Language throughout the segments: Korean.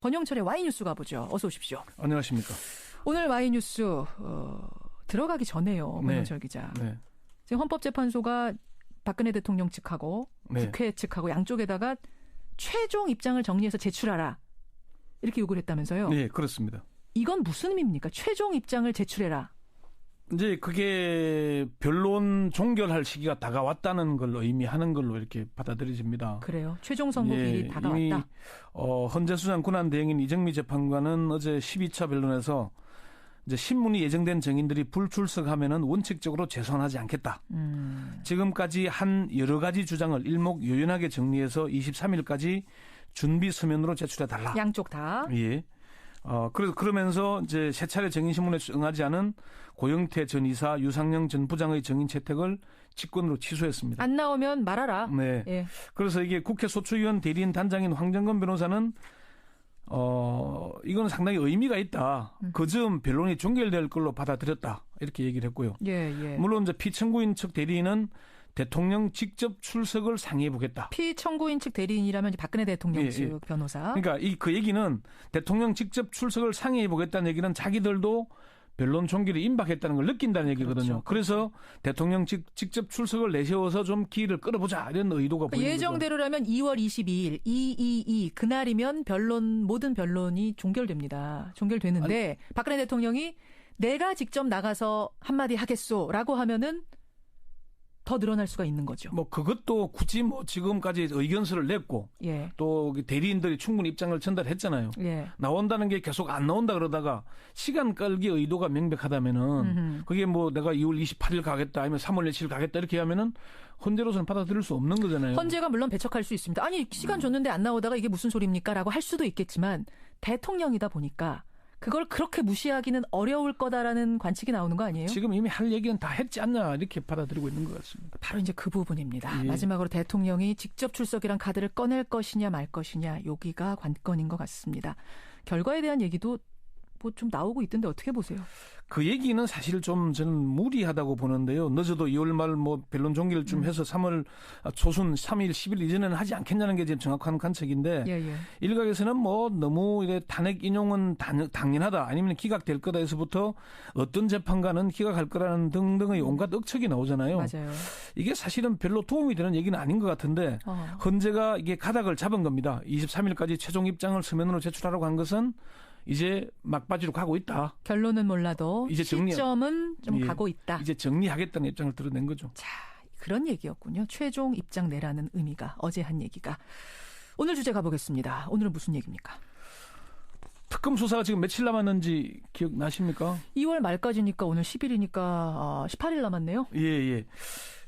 권영철의 와이뉴스 가보죠. 어서 오십시오. 안녕하십니까. 오늘 와이뉴스 들어가기 전에요. 네. 권영철 기자. 네. 지금 헌법재판소가 박근혜 대통령 측하고 네. 국회 측하고 양쪽에다가 최종 입장을 정리해서 제출하라. 이렇게 요구를 했다면서요. 네, 그렇습니다. 이건 무슨 의미입니까? 최종 입장을 제출해라. 이제 그게 변론 종결할 시기가 다가왔다는 걸 의미하는 걸로 이렇게 받아들여집니다. 그래요. 최종 선고일이 예, 다가왔다. 이미 헌재수장 군안대행인 이정미 재판관은 어제 12차 변론에서 이제 신문이 예정된 증인들이 불출석하면은 원칙적으로 재소하지 않겠다. 지금까지 한 여러 가지 주장을 일목요연하게 정리해서 23일까지 준비 서면으로 제출해 달라. 양쪽 다. 예. 그러면서 이제 세 차례 증인신문에 응하지 않은 고영태 전 이사, 유상영 전 부장의 증인 채택을 직권으로 취소했습니다. 안 나오면 말하라. 네. 예. 그래서 이게 국회 소추위원 대리인 단장인 황정건 변호사는 이건 상당히 의미가 있다. 그 점 변론이 종결될 걸로 받아들였다. 이렇게 얘기를 했고요. 예, 예. 물론 이제 피청구인 측 대리인은 대통령 직접 출석을 상의해 보겠다. 피청구인 측 대리인이라면 이제 박근혜 대통령 예, 측 예. 변호사. 그러니까 그 얘기는 대통령 직접 출석을 상의해 보겠다는 얘기는 자기들도 변론 종결이 임박했다는 걸 느낀다는 얘기거든요. 그렇죠. 그래서 대통령 직접 출석을 내세워서 좀 기일을 끌어보자 이런 의도가 보이는 거죠. 예정대로라면 2월 22일 222 그날이면 모든 변론이 종결됩니다. 종결되는데 박근혜 대통령이 내가 직접 나가서 한마디 하겠소라고 하면은 더 늘어날 수가 있는 거죠. 뭐 그것도 굳이 뭐 지금까지 의견서를 냈고 예. 또 대리인들이 충분히 입장을 전달했잖아요. 예. 나온다는 게 계속 안 나온다 그러다가 시간 끌기 의도가 명백하다면은 그게 뭐 내가 2월 28일 가겠다 아니면 3월 17일 가겠다 이렇게 하면은 헌재로서는 받아들일 수 없는 거잖아요. 헌재가 물론 배척할 수 있습니다. 아니 시간 줬는데 안 나오다가 이게 무슨 소리입니까라고 할 수도 있겠지만 대통령이다 보니까 그걸 그렇게 무시하기는 어려울 거다라는 관측이 나오는 거 아니에요? 지금 이미 할 얘기는 다 했지 않나 이렇게 받아들이고 있는 것 같습니다. 바로 이제 그 부분입니다. 예. 마지막으로 대통령이 직접 출석이란 카드를 꺼낼 것이냐 말 것이냐 여기가 관건인 것 같습니다. 결과에 대한 얘기도 뭐 좀 나오고 있던데 어떻게 보세요? 그 얘기는 사실 좀 저는 무리하다고 보는데요. 늦어도 2월 말 뭐 변론 종결쯤 해서 3월 초순 3일 10일 이전에는 하지 않겠냐는 게 지금 정확한 관측인데 예. 일각에서는 뭐 너무 이래 탄핵 인용은 당연하다 아니면 기각될 거다 해서부터 어떤 재판관은 기각할 거라는 등등의 온갖 억측이 나오잖아요. 맞아요. 이게 사실은 별로 도움이 되는 얘기는 아닌 것 같은데 헌재가 이게 가닥을 잡은 겁니다. 23일까지 최종 입장을 서면으로 제출하라고 한 것은 이제 막바지로 가고 있다. 결론은 몰라도 이제 시점은 좀 가고 있다. 이제 정리하겠다는 입장을 드러낸 거죠. 자, 그런 얘기였군요. 최종 입장 내라는 의미가 어제 한 얘기가. 오늘 주제 가보겠습니다. 오늘은 무슨 얘기입니까? 특검 수사가 지금 며칠 남았는지 기억나십니까? 2월 말까지니까 오늘 10일이니까 18일 남았네요. 예.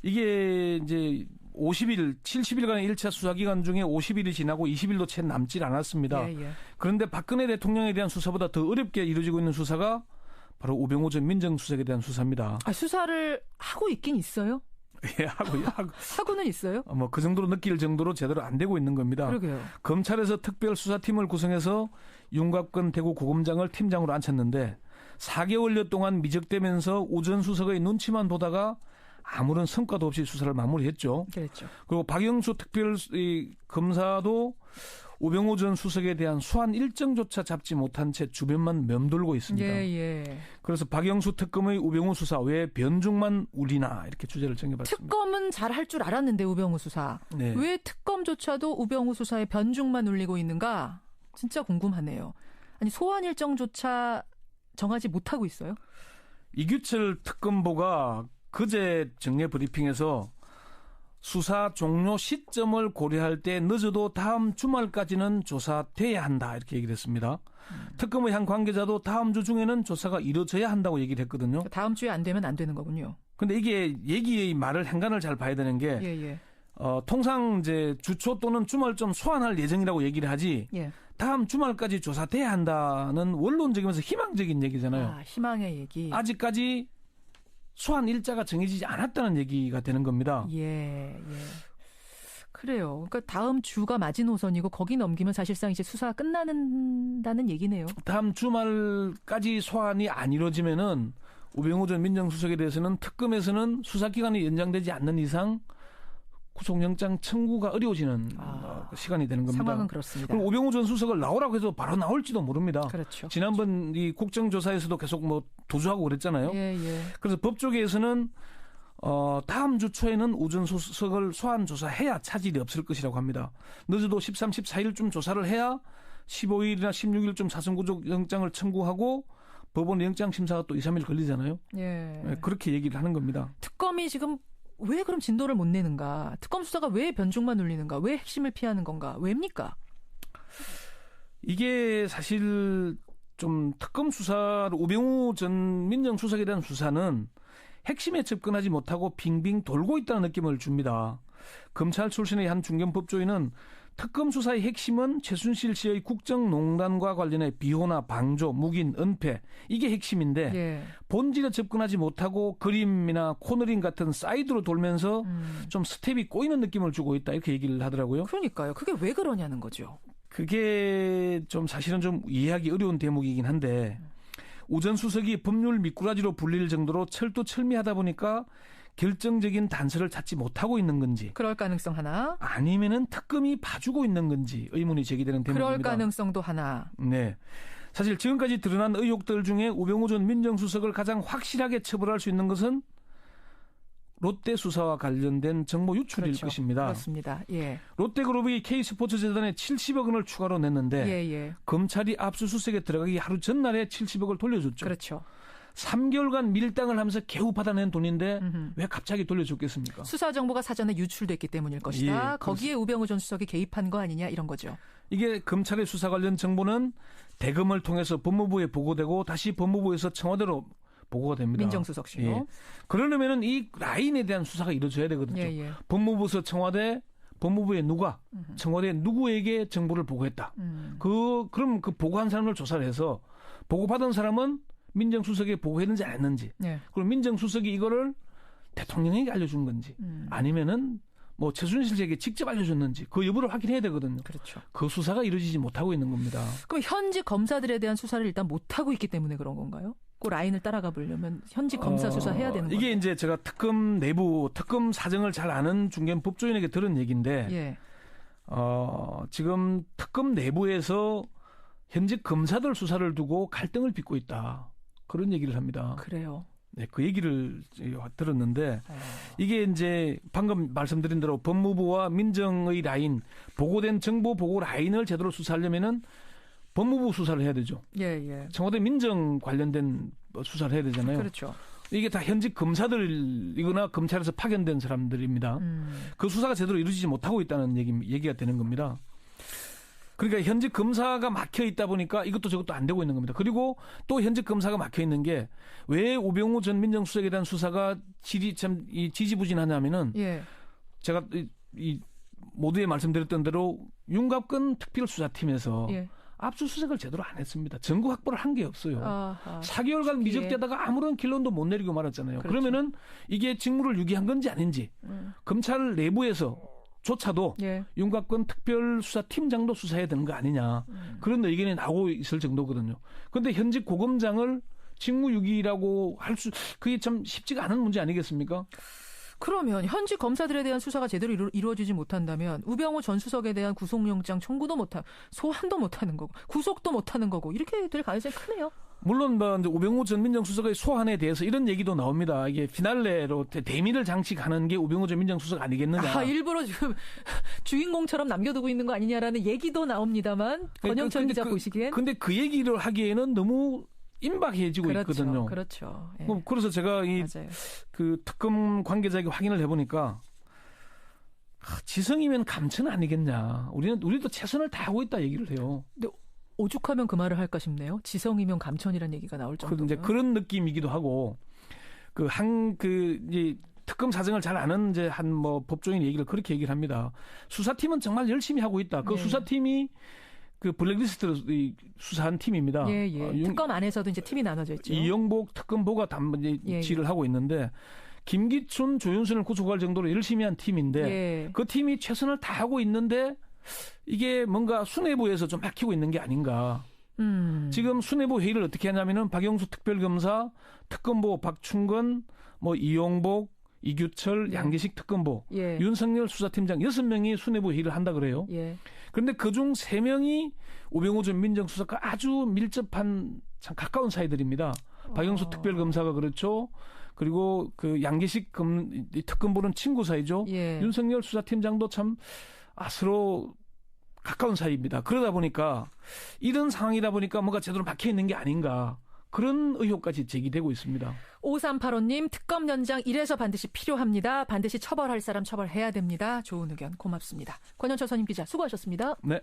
이게 이제 70일간의 1차 수사 기간 중에 50일이 지나고 20일도 채 남질 않았습니다. 예. 그런데 박근혜 대통령에 대한 수사보다 더 어렵게 이루어지고 있는 수사가 바로 우병우 전 민정수석에 대한 수사입니다. 수사를 하고 있긴 있어요? 예, 하고는 있어요? 뭐 그 정도로 느낄 정도로 제대로 안 되고 있는 겁니다. 그러게요. 검찰에서 특별수사팀을 구성해서 윤곽근 대구고검장을 팀장으로 앉혔는데 4개월여 동안 미적대면서 우전 수석의 눈치만 보다가 아무런 성과도 없이 수사를 마무리했죠. 그렇죠. 그리고 박영수 특별검사도 우병우 전 수석에 대한 소환 일정조차 잡지 못한 채 주변만 맴돌고 있습니다. 예. 그래서 박영수 특검의 우병우 수사 왜 변죽만 울리나 이렇게 주제를 정해봤습니다. 특검은 잘 할 줄 알았는데 우병우 수사. 네. 왜 특검조차도 우병우 수사에 변죽만 울리고 있는가? 진짜 궁금하네요. 아니 소환 일정조차 정하지 못하고 있어요? 이규철 특검보가 그제 정례 브리핑에서 수사 종료 시점을 고려할 때 늦어도 다음 주말까지는 조사돼야 한다 이렇게 얘기를 했습니다. 특검의 한 관계자도 다음 주 중에는 조사가 이루어져야 한다고 얘기를 했거든요. 다음 주에 안 되면 안 되는 거군요. 근데 이게 얘기의 말을 행간을 잘 봐야 되는 게 예. 통상 이제 주초 또는 주말쯤 소환할 예정이라고 얘기를 하지 예. 다음 주말까지 조사돼야 한다는 원론적이면서 희망적인 얘기잖아요. 희망의 얘기. 아직까지 소환 일자가 정해지지 않았다는 얘기가 되는 겁니다. 예. 그래요. 그러니까 다음 주가 마지노선이고 거기 넘기면 사실상 이제 수사가 끝나는다는 얘기네요. 다음 주말까지 소환이 안 이루어지면은 우병우 전 민정수석에 대해서는 특검에서는 수사 기간이 연장되지 않는 이상 구속영장 청구가 어려워지는 시간이 되는 겁니다. 상황은 그렇습니다. 그리고 오병우 전 수석을 나오라고 해도 바로 나올지도 모릅니다. 그렇죠. 지난번 이 국정조사에서도 계속 뭐 도주하고 그랬잖아요. 예, 예. 그래서 법조계에서는 다음 주 초에는 오 전 수석을 소환 조사해야 차질이 없을 것이라고 합니다. 늦어도 13, 14일쯤 조사를 해야 15일이나 16일쯤 사전구속영장을 청구하고 법원 영장 심사가 또 2, 3일 걸리잖아요. 예. 그렇게 얘기를 하는 겁니다. 특검이 지금 왜 그럼 진도를 못 내는가? 특검 수사가 왜 변죽만 울리는가? 왜 핵심을 피하는 건가? 왜입니까? 이게 사실 좀 특검 수사, 오병우 전 민정수석에 대한 수사는 핵심에 접근하지 못하고 빙빙 돌고 있다는 느낌을 줍니다. 검찰 출신의 한 중견법조인은 특검 수사의 핵심은 최순실 씨의 국정농단과 관련해 비호나 방조, 묵인, 은폐 이게 핵심인데 예. 본질에 접근하지 못하고 그림이나 코너링 같은 사이드로 돌면서 좀 스텝이 꼬이는 느낌을 주고 있다 이렇게 얘기를 하더라고요. 그러니까요. 그게 왜 그러냐는 거죠. 그게 좀 사실은 좀 이해하기 어려운 대목이긴 한데 오 전 수석이 법률 미꾸라지로 불릴 정도로 철두철미하다 보니까 결정적인 단서를 찾지 못하고 있는 건지 그럴 가능성 하나. 아니면은 특검이 봐주고 있는 건지 의문이 제기되는 대목입니다. 그럴 가능성도 하나. 네. 사실 지금까지 드러난 의혹들 중에 오병우 전 민정수석을 가장 확실하게 처벌할 수 있는 것은 롯데 수사와 관련된 정보 유출일 그렇죠. 것입니다. 그렇습니다. 예. 롯데그룹이 K스포츠재단에 70억 원을 추가로 냈는데 예, 예. 검찰이 압수수색에 들어가기 하루 전날에 70억을 돌려줬죠. 그렇죠. 3개월간 밀당을 하면서 겨우 받아낸 돈인데 왜 갑자기 돌려줬겠습니까? 수사 정보가 사전에 유출됐기 때문일 것이다. 예, 거기에 우병우 전 수석이 개입한 거 아니냐 이런 거죠. 이게 검찰의 수사 관련 정보는 대검을 통해서 법무부에 보고되고 다시 법무부에서 청와대로 보고가 됩니다. 민정수석실로. 예. 그러려면은 이 라인에 대한 수사가 이루어져야 되거든요. 예, 예. 법무부에서 청와대, 법무부에 누가, 청와대 누구에게 정보를 보고했다. 그럼 그 보고한 사람을 조사를 해서 보고받은 사람은 민정수석에 보고했는지 안 했는지. 예. 그리고 민정수석이 이거를 대통령에게 알려준 건지 아니면은 뭐 최순실 씨에게 직접 알려줬는지 그 여부를 확인해야 되거든요. 그렇죠. 그 수사가 이루어지지 못하고 있는 겁니다. 그럼 현직 검사들에 대한 수사를 일단 못하고 있기 때문에 그런 건가요? 그 라인을 따라가 보려면 현직 검사 수사해야 되는 거예요. 이게 이제 제가 특검 내부, 특검 사정을 잘 아는 중견 법조인에게 들은 얘기인데 예. 지금 특검 내부에서 현직 검사들 수사를 두고 갈등을 빚고 있다. 그런 얘기를 합니다. 그래요. 네, 그 얘기를 들었는데 이게 이제 방금 말씀드린 대로 법무부와 민정의 라인, 보고된 정보 보고 라인을 제대로 수사하려면은 법무부 수사를 해야 되죠. 예, 예. 청와대 민정 관련된 수사를 해야 되잖아요. 그렇죠. 이게 다 현직 검사들이거나 검찰에서 파견된 사람들입니다. 그 수사가 제대로 이루어지지 못하고 있다는 얘기가 되는 겁니다. 그러니까 현직 검사가 막혀 있다 보니까 이것도 저것도 안 되고 있는 겁니다. 그리고 또 현직 검사가 막혀 있는 게 왜 오병우 전 민정수석에 대한 수사가 지지부진하냐면은 예. 제가 이 모두에 말씀드렸던 대로 윤갑근 특별수사팀에서 예. 압수수색을 제대로 안 했습니다. 증거 확보를 한 게 없어요. 아하. 4개월간 미적되다가 아무런 결론도 못 내리고 말았잖아요. 그렇죠. 그러면은 이게 직무를 유기한 건지 아닌지 검찰 내부에서 조차도 예. 윤곽근 특별수사팀장도 수사해야 되는 거 아니냐. 그런 의견이 나오고 있을 정도거든요. 그런데 현직 고검장을 직무유기라고 그게 참 쉽지가 않은 문제 아니겠습니까? 그러면 현직 검사들에 대한 수사가 제대로 이루어지지 못한다면 우병우 전 수석에 대한 구속영장 청구도 못하고 소환도 못하는 거고 구속도 못하는 거고 이렇게 될 가능성이 크네요. 물론 뭐 이제 오병우 전 민정수석의 소환에 대해서 이런 얘기도 나옵니다. 이게 피날레로 대미를 장식하는 게 오병우 전 민정수석 아니겠느냐. 일부러 지금 주인공처럼 남겨두고 있는 거 아니냐라는 얘기도 나옵니다만 권영철 기자 보시기엔. 근데 그 얘기를 하기에는 너무 임박해지고 그렇죠, 있거든요. 그렇죠. 예. 그래서 제가 그 특검 관계자에게 확인을 해보니까 지성이면 감천 아니겠냐. 우리도 최선을 다하고 있다 얘기를 해요. 근데 오죽하면 그 말을 할까 싶네요. 지성이면 감천이라는 얘기가 나올 정도면. 이제 그런 느낌이기도 하고 이제 특검 사정을 잘 아는 이제 한 뭐 법조인 얘기를 그렇게 얘기를 합니다. 수사팀은 정말 열심히 하고 있다. 그 수사팀이 그 블랙리스트로 수사한 팀입니다. 예, 예. 특검 안에서도 이제 팀이 나눠져 있죠. 이영복 특검보가 지휘를 하고 있는데 김기춘, 조윤순을 구속할 정도로 열심히 한 팀인데 그 팀이 최선을 다하고 있는데 이게 뭔가 수뇌부에서 좀 막히고 있는 게 아닌가. 지금 수뇌부 회의를 어떻게 하냐면은 박영수 특별검사, 특검보 박충건, 뭐 이용복, 이규철, 양기식 특검보, 예. 윤석열 수사팀장 6명이 수뇌부 회의를 한다 그래요. 예. 그런데 그중 3명이 우병우 전 민정수석과 아주 밀접한 참 가까운 사이들입니다. 박영수 특별검사가 그렇죠. 그리고 그 양기식 특검보는 친구 사이죠. 예. 윤석열 수사팀장도 참 서로 가까운 사이입니다. 그러다 보니까 이런 상황이다 보니까 뭔가 제대로 막혀 있는 게 아닌가. 그런 의혹까지 제기되고 있습니다. 5385님, 특검 연장 이래서 반드시 필요합니다. 반드시 처벌할 사람 처벌해야 됩니다. 좋은 의견 고맙습니다. 권영철 선임 기자 수고하셨습니다. 네.